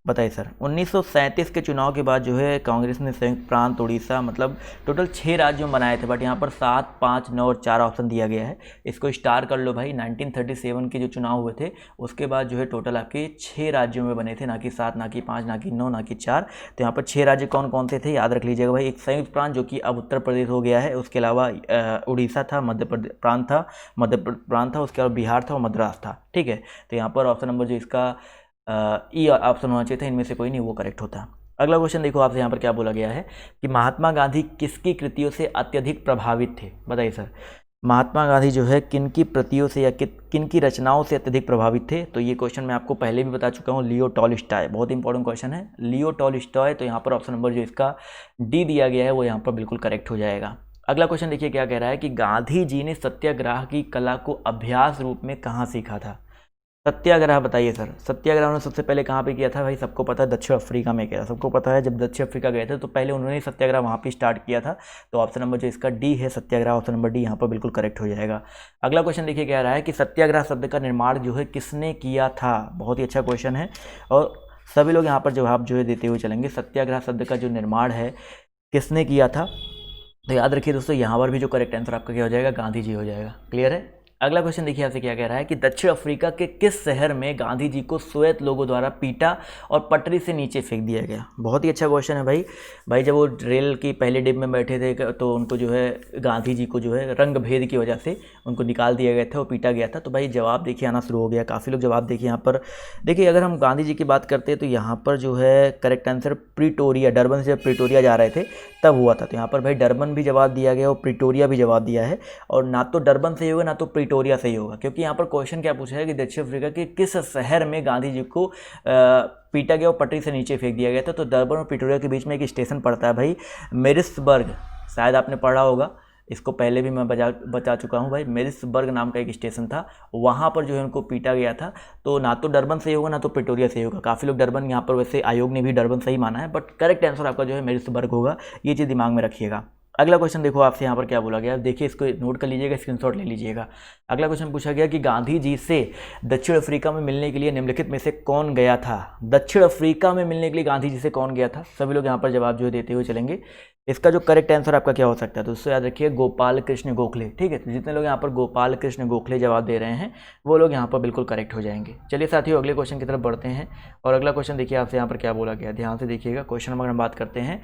बताइए सर। 1937 के चुनाव के बाद जो है कांग्रेस ने संयुक्त प्रांत, उड़ीसा, मतलब टोटल 6 राज्यों में बनाए थे, बट यहाँ पर 7, 5, 9 और 4 ऑप्शन दिया गया है। इसको स्टार कर लो भाई। 1937 के जो चुनाव हुए थे उसके बाद जो है टोटल आपके 6 राज्यों में बने थे, ना कि 7, ना कि 5, ना कि 9, ना कि 4। तो यहाँ पर 6 राज्य कौन कौन से थे याद रख लीजिएगा भाई। एक संयुक्त प्रांत जो कि अब उत्तर प्रदेश हो गया है, उसके अलावा उड़ीसा था, मध्य प्रदेश प्रांत था, मध्य प्रांत था, उसके अलावा बिहार था और मद्रास था। ठीक है। तो यहाँ पर ऑप्शन नंबर जो इसका ई ऑप्शन होना चाहिए था, इनमें से कोई नहीं, वो करेक्ट होता। अगला क्वेश्चन देखो आपसे यहाँ पर क्या बोला गया है कि महात्मा गांधी किसकी कृतियों से अत्यधिक प्रभावित थे? बताइए सर। महात्मा गांधी जो है किनकी प्रतियों से या किनकी रचनाओं से अत्यधिक प्रभावित थे? तो ये क्वेश्चन मैं आपको पहले भी बता चुका हूँ, लियो टॉलस्टॉय, बहुत इंपॉर्टेंट क्वेश्चन है, लियो टॉलस्टॉय। तो यहाँ पर ऑप्शन नंबर जो इसका डी दिया गया है वो यहाँ पर बिल्कुल करेक्ट हो जाएगा। अगला क्वेश्चन देखिए क्या कह रहा है कि गांधी जी ने सत्याग्रह की कला को अभ्यास रूप में कहाँ सीखा था? सत्याग्रह बताइए सर। सत्याग्रह उन्होंने सबसे पहले कहाँ पे किया था भाई? सबको पता है दक्षिण अफ्रीका में किया था। सबको पता है जब दक्षिण अफ्रीका गए थे तो पहले उन्होंने सत्याग्रह वहाँ पे स्टार्ट किया था। तो ऑप्शन नंबर जो इसका डी है सत्याग्रह, ऑप्शन नंबर डी यहाँ पर बिल्कुल करेक्ट हो जाएगा। अगला क्वेश्चन देखिए क्या रहा है कि सत्याग्रह शब्द का निर्माण जो है किसने किया था? बहुत ही अच्छा क्वेश्चन है और सभी लोग यहाँ पर जवाब जो है देते हुए चलेंगे। सत्याग्रह शब्द का जो निर्माण है किसने किया था? तो याद रखिए दोस्तों, यहाँ पर भी जो करेक्ट आंसर आपका क्या हो जाएगा? गांधी जी हो जाएगा। क्लियर है। अगला क्वेश्चन देखिए आपसे क्या कह रहा है कि दक्षिण अफ्रीका के किस शहर में गांधी जी को श्वेत लोगों द्वारा पीटा और पटरी से नीचे फेंक दिया गया? बहुत ही अच्छा क्वेश्चन है भाई जब वो रेल की पहले डिब्बे में बैठे थे तो उनको जो है गांधी जी को जो है रंग भेद की वजह से उनको निकाल दिया गया था और पीटा गया था। तो भाई जवाब देखिए आना शुरू हो गया, काफ़ी लोग जवाब देखिए यहाँ पर। देखिए अगर हम गांधी जी की बात करते हैं तो यहाँ पर जो है करेक्ट आंसर प्रिटोरिया, डरबन से जब प्रिटोरिया जा रहे थे तब हुआ था। तो यहाँ पर भाई डरबन भी जवाब दिया गया और प्रिटोरिया भी जवाब दिया है, और ना तो डरबन सही होगा ना तो प्रिटोरिया सही होगा, क्योंकि यहाँ पर क्वेश्चन क्या पूछा है कि दक्षिण अफ्रीका के किस शहर में गांधी जी को पीटा गया और पटरी से नीचे फेंक दिया गया था? तो डरबन और प्रिटोरिया के बीच में एक स्टेशन पड़ता है भाई, मेरिसबर्ग। शायद आपने पढ़ा होगा, इसको पहले भी मैं बता चुका हूँ भाई। मेरिसबर्ग नाम का एक स्टेशन था, वहाँ पर जो है उनको पीटा गया था। तो ना तो डरबन सही होगा ना तो प्रिटोरिया सही होगा। काफ़ी लोग डरबन, यहाँ पर वैसे आयोग ने भी डरबन सही माना है, बट करेक्ट आंसर आपका जो है मेरिसबर्ग होगा। ये चीज़ दिमाग में रखिएगा। अगला क्वेश्चन देखो आपसे यहाँ पर क्या बोला गया, देखिए इसको नोट कर लीजिएगा, स्क्रीनशॉट ले लीजिएगा। अगला क्वेश्चन पूछा गया कि गांधी जी से दक्षिण अफ्रीका में मिलने के लिए निम्नलिखित में से कौन गया था? दक्षिण अफ्रीका में मिलने के लिए गांधी जी से कौन गया था? सभी लोग यहाँ पर जवाब जो देते हुए चलेंगे। इसका जो करेक्ट आंसर आपका क्या हो सकता है? तो उससे याद रखिए गोपाल कृष्ण गोखले। ठीक है, तो जितने लोग यहाँ पर गोपाल कृष्ण गोखले जवाब दे रहे हैं वो लोग यहाँ पर बिल्कुल करेक्ट हो जाएंगे। चलिए साथियों अगले क्वेश्चन की तरफ बढ़ते हैं, और अगला क्वेश्चन देखिए आपसे यहाँ पर क्या बोला गया, ध्यान से देखिएगा। क्वेश्चन नंबर हम बात करते हैं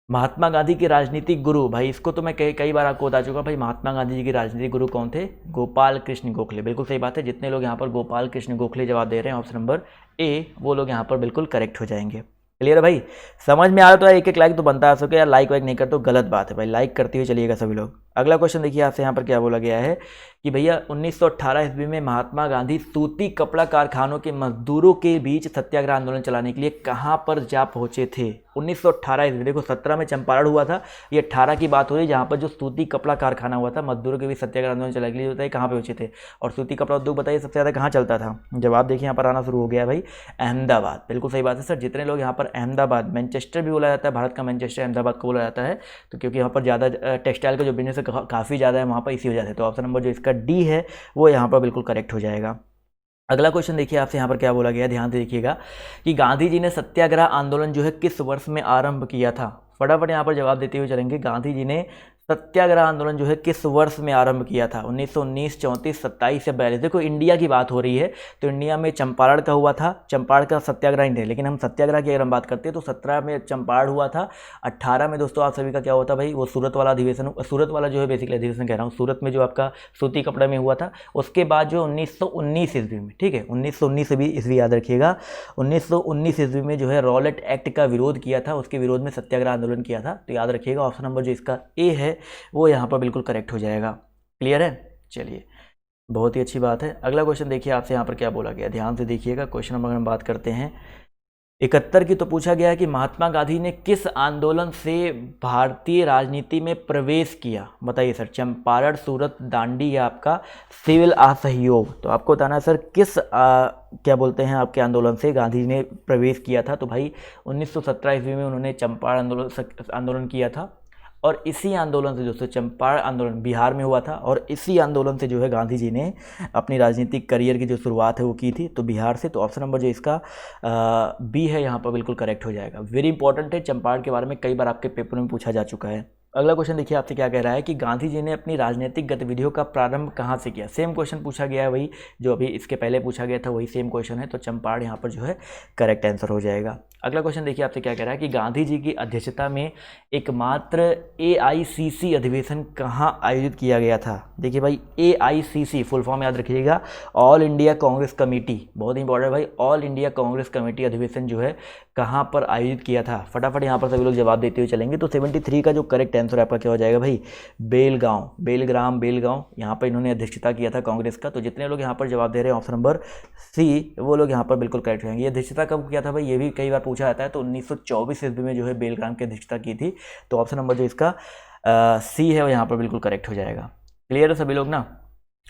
महात्मा गांधी के राजनीतिक गुरु। भाई इसको तो मैं कई बार आपको बता चुका भाई, महात्मा गांधी जी के राजनीतिक गुरु कौन थे? गोपाल कृष्ण गोखले। बिल्कुल सही बात है, जितने लोग यहाँ पर गोपाल कृष्ण गोखले जवाब दे रहे हैं ऑप्शन नंबर ए, वो लोग यहाँ पर बिल्कुल करेक्ट हो जाएंगे। क्लियर है भाई, समझ में आ रहा तो एक एक लाइक तो बनता है सके यार, लाइक वाइक नहीं कर तो गलत बात है भाई, लाइक करते हुए चलिएगा सभी लोग। अगला क्वेश्चन देखिए आपसे यहाँ पर क्या बोला गया है कि भैया 1918 ईस्वी में महात्मा गांधी सूती कपड़ा कारखानों के मजदूरों के बीच सत्याग्रह आंदोलन चलाने के लिए कहाँ पर जा पहुँचे थे? 1918 ईस्वी, देखो 17 में चंपारण हुआ था, ये 18 की बात हो रही है जहाँ पर जो सूती कपड़ा कारखाना हुआ था, मजदूरों के बीच सत्याग्रह आंदोलन चलाने के लिए बताइए कहाँ पहुँचे थे? और सूती कपड़ा उद्योग बताइए सबसे ज़्यादा कहाँ चलता था? जवाब देखिए यहाँ पर आना शुरू हो गया भाई, अहमदाबाद। बिल्कुल सही बात है सर, जितने लोग यहाँ पर अहमदाबाद, मैनचेस्टर भी बोला जाता है, भारत का मैनचेस्टर अहमदाबाद को बोला जाता है, तो क्योंकि यहाँ पर ज़्यादा टेक्सटाइल का जो बिजनेस है काफ़ी ज़्यादा है वहाँ पर, इसी वजह से। तो ऑप्शन नंबर जो इसका डी है वो यहाँ पर बिल्कुल करेक्ट हो जाएगा। अगला क्वेश्चन देखिए आपसे यहाँ पर क्या बोला गया, ध्यान से देखिएगा कि गांधी जी ने सत्याग्रह आंदोलन जो है किस वर्ष में आरंभ किया था? फटाफट यहाँ पर जवाब देते हुए चलेंगे। गांधी जी ने सत्याग्रह आंदोलन जो है किस वर्ष में आरंभ किया था? 1919, 34, 27 या 42? देखो इंडिया की बात हो रही है तो इंडिया में चंपारण का हुआ था, चंपारण का सत्याग्रह नहीं थे, लेकिन हम सत्याग्रह की अगर हम बात करते हैं तो 17 में चंपारण हुआ था। 18 में दोस्तों आप सभी का क्या हुआ था भाई, वो सूरत वाला अधिवेशन, सूरत वाला जो है बेसिकली अधिवेशन कह रहा हूँ, सूरत में जो आपका सूती कपड़ा में हुआ था। उसके बाद जो 1919 ईस्वी में, ठीक है 1919 ईस्वी याद रखिएगा, 1919 ईस्वी में जो है रॉलेट एक्ट का विरोध किया था, उसके विरोध में सत्याग्रह आंदोलन किया था। तो याद रखिएगा ऑप्शन नंबर जो इसका ए है वो यहाँ पर बिल्कुल करेक्ट हो जाएगा। क्लियर है, चलिए बहुत ही अच्छी बात है। अगला क्वेश्चन देखिए आपसे यहाँ पर क्या बोला गया, ध्यान से देखिएगा। क्वेश्चन नंबर हम बात करते हैं 71 की तो पूछा गया है कि महात्मा गांधी ने किस आंदोलन से भारतीय राजनीति में प्रवेश किया, बताइए सर। चंपारण, सूरत, दांडी या आपका सिविल असहयोग। तो आपको बताना है सर किस क्या बोलते हैं आपके आंदोलन से गांधी ने प्रवेश किया था। तो भाई 1917 ईस्वी में उन्होंने चंपारण आंदोलन किया था, और इसी आंदोलन से दोस्तों चंपारण आंदोलन बिहार में हुआ था, और इसी आंदोलन से जो है गांधी जी ने अपनी राजनीतिक करियर की जो शुरुआत है वो की थी, तो बिहार से। तो ऑप्शन नंबर जो इसका बी है यहाँ पर बिल्कुल करेक्ट हो जाएगा। वेरी इंपॉर्टेंट है, चंपारण के बारे में कई बार आपके पेपर में पूछा जा चुका है। अगला क्वेश्चन देखिए आपसे क्या कह रहा है कि गांधी जी ने अपनी राजनीतिक गतिविधियों का प्रारंभ कहाँ से किया। सेम क्वेश्चन पूछा गया है, वही जो अभी इसके पहले पूछा गया था वही सेम क्वेश्चन है, तो चंपारण यहाँ पर जो है करेक्ट आंसर हो जाएगा। अगला क्वेश्चन देखिए आपसे क्या कह रहा है कि गांधी जी की अध्यक्षता में एकमात्र AICC अधिवेशन कहाँ आयोजित किया गया था। देखिए भाई AICC फुल फॉर्म याद रखिएगा, ऑल इंडिया कांग्रेस कमेटी, बहुत इंपॉर्टेंट भाई। ऑल इंडिया कांग्रेस कमेटी अधिवेशन जो है कहाँ पर आयोजित किया था, फटाफट यहाँ पर सभी लोग जवाब देते हुए चलेंगे। तो 73 का जो करेक्ट आंसर आपका क्या हो जाएगा भाई, बेलगांव, बेलगांव यहाँ पर इन्होंने अध्यक्षता किया था कांग्रेस का। तो जितने लोग यहाँ पर जवाब दे रहे हैं ऑप्शन नंबर सी, वो लोग यहाँ पर बिल्कुल करेक्ट होंगे। ये अध्यक्षता कब किया था भाई, ये भी कई बार पूछा जाता है। तो 1924 ईस्वी में जो है बेलगाम की अध्यक्षता की थी। तो ऑप्शन नंबर जो इसका सी है वो यहाँ पर बिल्कुल करेक्ट हो जाएगा। क्लियर है सभी लोग ना,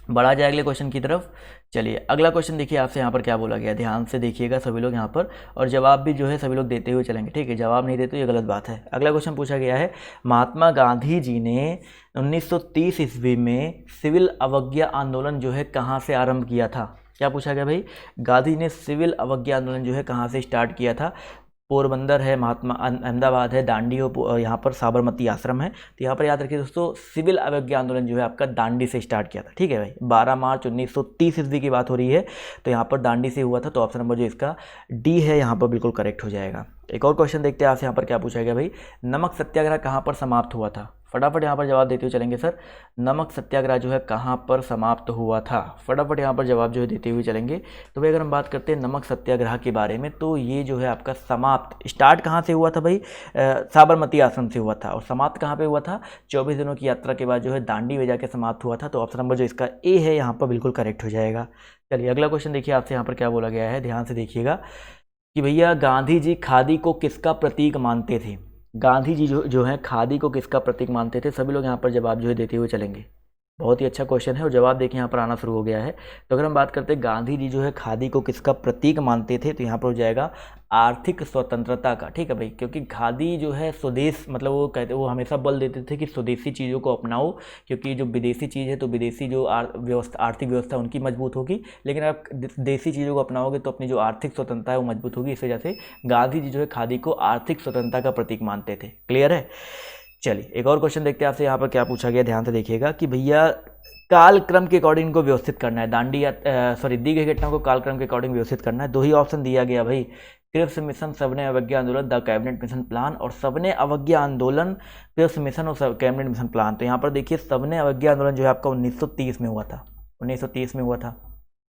बढ़ा जाए अगले क्वेश्चन की तरफ। चलिए अगला क्वेश्चन देखिए आपसे यहाँ पर क्या बोला गया, ध्यान से देखिएगा सभी लोग यहाँ पर, और जवाब भी जो है सभी लोग देते हुए चलेंगे, ठीक है। जवाब नहीं देते तो ये गलत बात है। अगला क्वेश्चन पूछा गया है, महात्मा गांधी जी ने 1930 ईस्वी में सिविल अवज्ञा आंदोलन जो है कहाँ से आरंभ किया था। क्या पूछा गया भाई, गांधी ने सिविल अवज्ञा आंदोलन जो है कहाँ से स्टार्ट किया था। पोरबंदर है, महात्मा अहमदाबाद है, दांडी हो, यहाँ पर साबरमती आश्रम है। तो यहाँ पर याद रखिए दोस्तों सिविल अवज्ञा आंदोलन जो है आपका दांडी से स्टार्ट किया था, ठीक है भाई। 12 मार्च 1930 ईस्वी की बात हो रही है, तो यहाँ पर दांडी से हुआ था। तो ऑप्शन नंबर जो इसका डी है यहाँ पर बिल्कुल करेक्ट हो जाएगा। एक और क्वेश्चन देखते हैं आपसे, यहाँ पर क्या पूछा गया भाई, नमक सत्याग्रह कहाँ पर समाप्त हुआ था। फटाफट यहाँ पर जवाब देते हुए चलेंगे सर, नमक सत्याग्रह जो है कहाँ पर समाप्त हुआ था, फटाफट यहाँ पर जवाब जो है देते हुए चलेंगे। तो भाई अगर हम बात करते हैं नमक सत्याग्रह के बारे में, तो ये जो है आपका समाप्त स्टार्ट कहाँ से हुआ था भाई, साबरमती आश्रम से हुआ था, और समाप्त कहाँ पे हुआ था, 24 दिनों की यात्रा के बाद जो है दांडी में जाके समाप्त हुआ था। तो ऑप्शन नंबर जो इसका ए है यहाँ पर बिल्कुल करेक्ट हो जाएगा। चलिए अगला क्वेश्चन देखिए आपसे यहाँ पर क्या बोला गया है, ध्यान से देखिएगा कि भैया गांधी जी खादी को किसका प्रतीक मानते थे। गांधी जी जो है खादी को किसका प्रतीक मानते थे, सभी लोग यहाँ पर जवाब जो है देते हुए चलेंगे। बहुत ही अच्छा क्वेश्चन है, और जवाब देखिए यहाँ पर आना शुरू हो गया है। तो अगर हम बात करते हैं गांधी जी जो है खादी को किसका प्रतीक मानते थे, तो यहाँ पर हो जाएगा आर्थिक स्वतंत्रता का, ठीक है भाई। क्योंकि खादी जो है स्वदेश, मतलब वो कहते, वो हमेशा बल देते थे कि स्वदेशी चीज़ों को अपनाओ, क्योंकि जो विदेशी चीज़ है तो विदेशी जो व्यवस्था, आर्थिक व्यवस्था उनकी मजबूत होगी, लेकिन आप देसी चीज़ों को अपनाओगे तो अपनी जो आर्थिक स्वतंत्रता है वो मजबूत होगी। इस वजह से गांधी जी जो है खादी को आर्थिक स्वतंत्रता का प्रतीक मानते थे। क्लियर है। चलिए एक और क्वेश्चन देखते हैं आपसे, यहाँ पर क्या पूछा गया, ध्यान से देखिएगा कि भैया कालक्रम के अकॉर्डिंग इनको व्यवस्थित करना है, दांडी या दी गई घटना को कालक्रम के अकॉर्डिंग व्यवस्थित करना है। दो ही ऑप्शन दिया गया भाई, क्रिप्स मिशन, सबने अवज्ञा आंदोलन, द कैबिनेट मिशन प्लान, और सबने अवज्ञा आंदोलन, क्रिप्स मिशन और कैबिनेट मिशन प्लान। तो यहाँ पर देखिए सबने अवज्ञा आंदोलन जो है आपका 1930 में हुआ था, 1930 में हुआ था।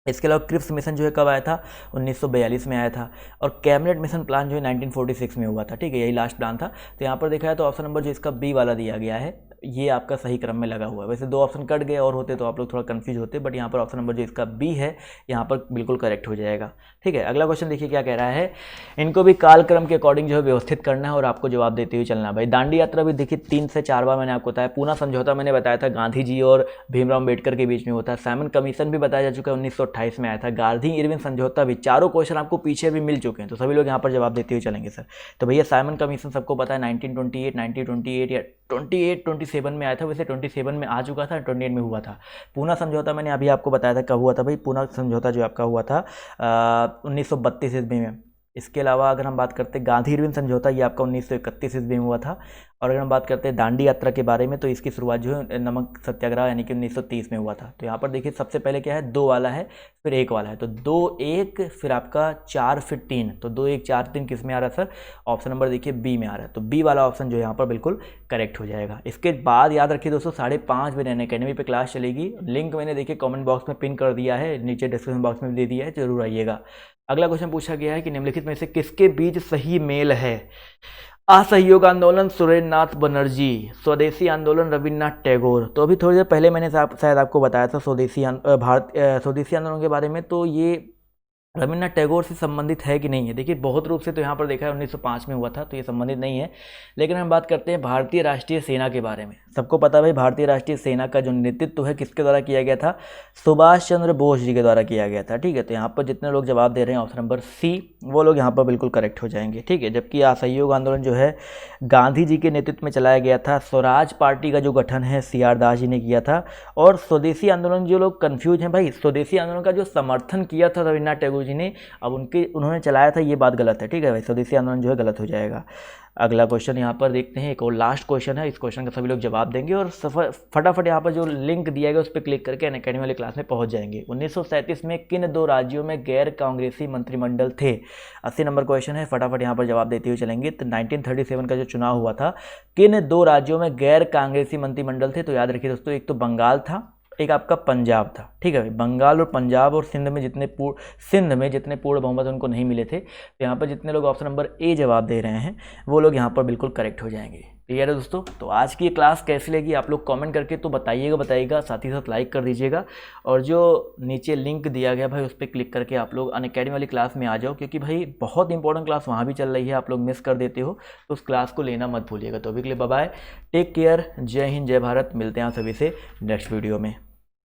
इसके अलावा क्रिप्स मिशन जो है कब आया था, 1942 में आया था, और कैबिनेट मिशन प्लान जो है 1946 में हुआ था, ठीक है, यही लास्ट प्लान था। तो यहाँ पर देखा है तो ऑप्शन नंबर जो इसका बी वाला दिया गया है, ये आपका सही क्रम में लगा हुआ है। वैसे दो ऑप्शन कट गए और होते तो आप लोग थोड़ा कंफ्यूज होते, बट यहाँ पर ऑप्शन नंबर जो इसका बी है यहाँ पर बिल्कुल करेक्ट हो जाएगा, ठीक है। अगला क्वेश्चन देखिए क्या कह रहा है, इनको भी कालक्रम के अकॉर्डिंग जो है व्यवस्थित करना है और आपको जवाब देते हुए चलना है भाई। दांडी यात्रा भी देखिए 3 से 4 बार मैंने आपको बताया। पूना समझौता मैंने बताया था गांधी जी और भीमराव अम्बेडकर के बीच में होता है। साइमन कमीशन भी बताया जा चुका है, 1928 में आया था। गांधी इरविन समझौता भी, चारों क्वेश्चन आपको पीछे भी मिल चुके हैं, तो सभी लोग यहाँ पर जवाब देते हुए चलेंगे सर। तो भैया साइमन कमीशन सबको पता है 1928 या 27 में आया था, वैसे 27 में आ चुका था, 28 में हुआ था। पूना समझौता मैंने अभी आपको बताया था कब हुआ था भाई, पूना समझौता जो आपका हुआ था 1932 ईस्वी में। इसके अलावा अगर हम बात करते हैं गांधी इरविन समझौता, ये आपका 1931 ईस्वी में हुआ था। और अगर हम बात करते हैं दांडी यात्रा के बारे में, तो इसकी शुरुआत जो है नमक सत्याग्रह यानी कि 1930 में हुआ था। तो यहाँ पर देखिए सबसे पहले क्या है, 2 वाला है फिर 1 वाला है, तो 2 1 फिर आपका 4 फिर 3, तो 2 1 4 3 किस में आ रहा है सर, ऑप्शन नंबर देखिए बी में आ रहा है। तो बी वाला ऑप्शन जो है यहाँ पर बिल्कुल करेक्ट हो जाएगा। इसके बाद याद रखिए दोस्तों 5:30 बजे अनअकैडमी पे क्लास चलेगी, लिंक मैंने देखिए कॉमेंट बॉक्स में पिन कर दिया है, नीचे डिस्क्रिप्शन बॉक्स में भी दे दिया है, जरूर आइएगा। अगला क्वेश्चन पूछा गया है कि निम्नलिखित में से किसके बीच सही मेल है। असहयोग आंदोलन सुरेंद्रनाथ बनर्जी, स्वदेशी आंदोलन रविन्द्रनाथ टैगोर। तो अभी थोड़ी देर पहले मैंने शायद आपको बताया था स्वदेशी आंदोलन के बारे में, तो ये रविन्द्रनाथ टैगोर से संबंधित है कि नहीं है। देखिए बहुत रूप से तो यहाँ पर देखा है 1905 में हुआ था, तो ये संबंधित नहीं है। लेकिन हम बात करते हैं भारतीय राष्ट्रीय सेना के बारे में। सबको पता है भाई भारतीय राष्ट्रीय सेना का जो नेतृत्व है किसके द्वारा किया गया था, सुभाष चंद्र बोस जी के द्वारा किया गया था। ठीक है, तो यहाँ पर जितने लोग जवाब दे रहे हैं ऑप्शन नंबर सी, वो लोग यहाँ पर बिल्कुल करेक्ट हो जाएंगे। ठीक है, जबकि असहयोग आंदोलन जो है गांधी जी के नेतृत्व में चलाया गया था। स्वराज पार्टी का जो गठन है CR दास जी ने किया था। और स्वदेशी आंदोलन, जो लोग कंफ्यूज हैं भाई, स्वदेशी आंदोलन का जो समर्थन किया था रविन्द्रनाथ टैगोर जी ने, अब उन्होंने चलाया था, ये बात गलत है। ठीक है भाई, स्वदेशी आंदोलन जो है गलत हो जाएगा। अगला क्वेश्चन यहाँ पर देखते हैं, एक और लास्ट क्वेश्चन है। इस क्वेश्चन का सभी लोग जवाब देंगे और फटाफट यहाँ पर जो लिंक दिया गया उस पर क्लिक करके अनअकैडमी वाली क्लास में पहुँच जाएंगे। 1937 में किन 2 राज्यों में गैर कांग्रेसी मंत्रिमंडल थे? 80 नंबर क्वेश्चन है, फटाफट यहाँ पर जवाब देते हुए चलेंगे। तो 1937 का जो चुनाव हुआ था, किन 2 राज्यों में गैर कांग्रेसी मंत्रिमंडल थे? तो याद रखिए दोस्तों, एक तो बंगाल था, एक आपका पंजाब था। ठीक है भाई, बंगाल और पंजाब और सिंध में जितने पूर्ण बहुमत उनको नहीं मिले थे। तो यहाँ पर जितने लोग ऑप्शन नंबर ए जवाब दे रहे हैं वो लोग यहाँ पर बिल्कुल करेक्ट हो जाएंगे। क्लियर है दोस्तों? तो आज की ये क्लास कैसी लगी आप लोग कमेंट करके तो बताइएगा, साथ ही साथ लाइक कर दीजिएगा। और जो नीचे लिंक दिया गया भाई उस पर क्लिक करके आप लोग अनअकैडमी वाली क्लास में आ जाओ, क्योंकि भाई बहुत इंपॉर्टेंट क्लास वहाँ भी चल रही है, आप लोग मिस कर देते हो, तो उस क्लास को लेना मत भूलिएगा। तो अभी के लिए बाय बाय, टेक केयर, जय हिंद, जय भारत। मिलते हैं आप सभी से नेक्स्ट वीडियो में।